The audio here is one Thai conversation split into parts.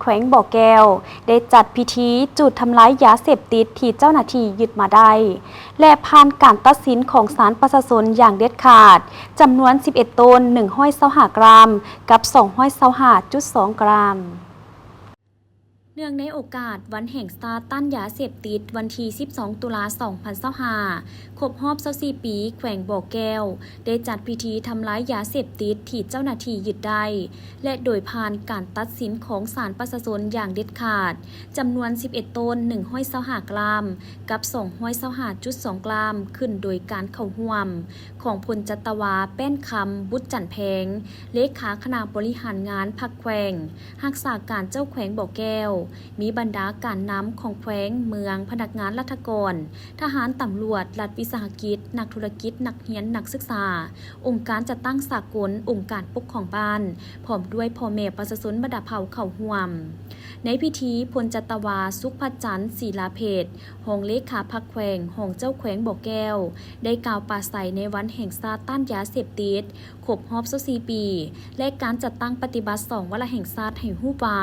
แขวงบ่อแก้วได้จัดพิธีจุดทำลายยาเสพติดที่เจ้าหน้าที่ยึดมาได้และผ่านการตัดสินของศาลประชาชนอย่างเด็ดขาดจำนวน11ต้น125 กรัมกับ225.2 กรัมเนื่องในโอกาสวันแห่งสตาร์ต้านยาเสพติดวันที่12 ตุลาคม 2025ครบรอบ24 ปีแขวงบ่อแก้วได้จัดพิธีทำลายยาเสพติดที่เจ้าหน้าที่ยึดได้และโดยผ่านการตัดสินของศาลประชาชนอย่างเด็ดขาดจำนวน11ต้น125 กรัมกับ225.2 กรัมขึ้นโดยการเข้าร่วมของพลจัตวาแป้นคำบุตรจันแพงเลขาคณะบริหารงานพรรคแขวงรักษาการเจ้าแขวงบ่อแก้วมีบรรดาการนำของแขวงเมืองพนักงานราชการทหารตำรวจรัฐวิสาหกิจนักธุรกิจนักเรียนนักศึกษาองค์การจัดตั้งสากลองค์การปกครองบ้านพร้อมด้วยพ่อแม่ประชาชนบรรดาเผ่าเข้าร่วมในพิธีพลจัตวาสุขพัชจันทร์ศิลาเพชรรองเลขาพรรคแขวงรองเจ้าแขวงบ่อแก้วได้กล่าวปราศรัยในวันแห่งชาติต้านยาเสพติดครบรอบ24 ปีและการจัดตั้งปฏิบัติ2วาระแห่งชาติให้ฮู้ว่า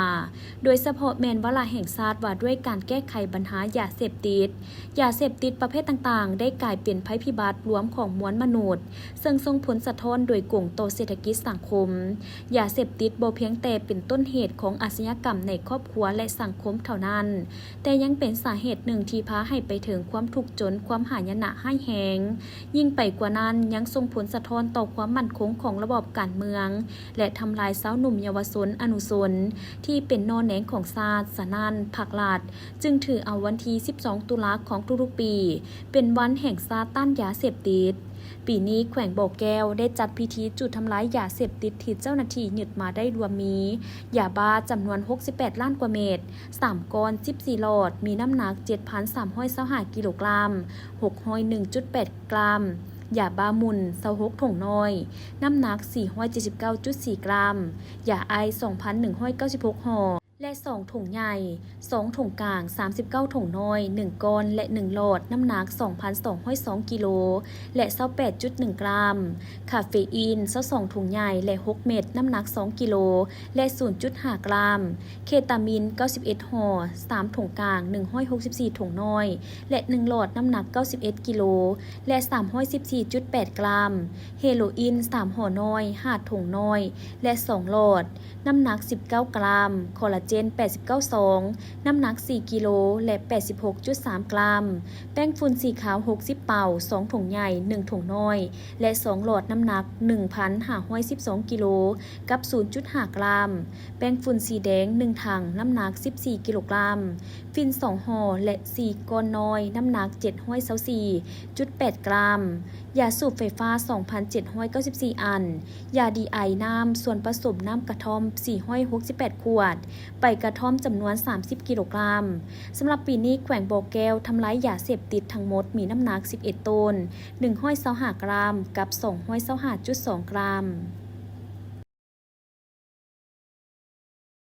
โดยเฉพาะแมนวาระแห่งชาติว่าด้วยการแก้ไขปัญหายาเสพติดประเภทต่างๆได้กลายเป็นภัยพิบัติรวมของมวลมนุษย์ซึ่งส่งผลสะท้อนโดยกลุ่มต่อเศรษฐกิจสังคมยาเสพติดบ่เพียงแต่เป็นต้นเหตุของอาชญากรรมในครอบครัวและสังคมเท่านั้นแต่ยังเป็นสาเหตุหนึ่งที่พาให้ไปถึงความทุกข์จนความหายนะให้แหงยิ่งไปกว่านั้นยังส่งผลสะท้อนต่อความมั่นคงของระบบการเมืองและทำลายสาวหนุ่มเยาวชนอนุชนที่เป็นนอแหนงของชาติสนั่นภาครัฐจึงถือเอาวันที่12 ตุลาของทุกๆปีเป็นวันแห่งชาติต้านยาเสพติดปีนี้แขวงบ่อแก้วได้จัดพิธีจุดทำลายยาเสพติดที่เจ้าหน้าที่ยึดมาได้รวมมียาบ้าจำนวน68 ล้านกว่าเม็ด3 ก้อน14หลอดมีน้ำหนัก 7,325 กิโลกรัม601.8 กรัมยาบ้ามุน26 ถุงน้อยน้ำหนัก 479.4 กรัมยาไอ 2,196 ห่อและ2 ถุงใหญ่2 ถุงกลาง39 ถุงน้อย1 ก้อนและ1หลอดน้ำหนัก 2,202 กิโลและ28.1 กรัมคาเฟอีน22 ถุงใหญ่และ6 เม็ดน้ำหนัก2 กิโลและ 0.5 กรัมเคตามีน91 ห่อ3 ถุงกลาง164 ถุงน้อยและ1หลอดน้ำหนัก91 กิโลและ314.8 กรัมเฮโรอีน3 ห่อน้อย5 ถุงน้อยและ2หลอดน้ำหนัก19 กรัมคอลลาเจน89 ซองน้ำหนัก4 กิโลและ 86.3 กรัมแป้งฝุ่นสีขาว60 เป่า2 ถุงใหญ่1 ถุงน้อยและ2หลอดน้ำหนัก 1,512 กิโลกับ 0.5 กรัมแป้งฝุ่นสีแดง1 ถังน้ำหนัก14 กิโลกรัมฟิน2 ห่อและ4 ก้อนน้อยน้ำหนัก724.8 กรัมยาสูบไฟฟ้า 2,794 อันยาดีไอน้ำส่วนผสมน้ำกระท่อม468 ขวดใบกระท่อมจำนวน30 กิโลกรัมสำหรับปีนี้แขวงบ่อแก้วทำลายยาเสพติดทั้งหมดมีน้ำหนัก11 ต้น125 กรัมกับ225.2 กรัม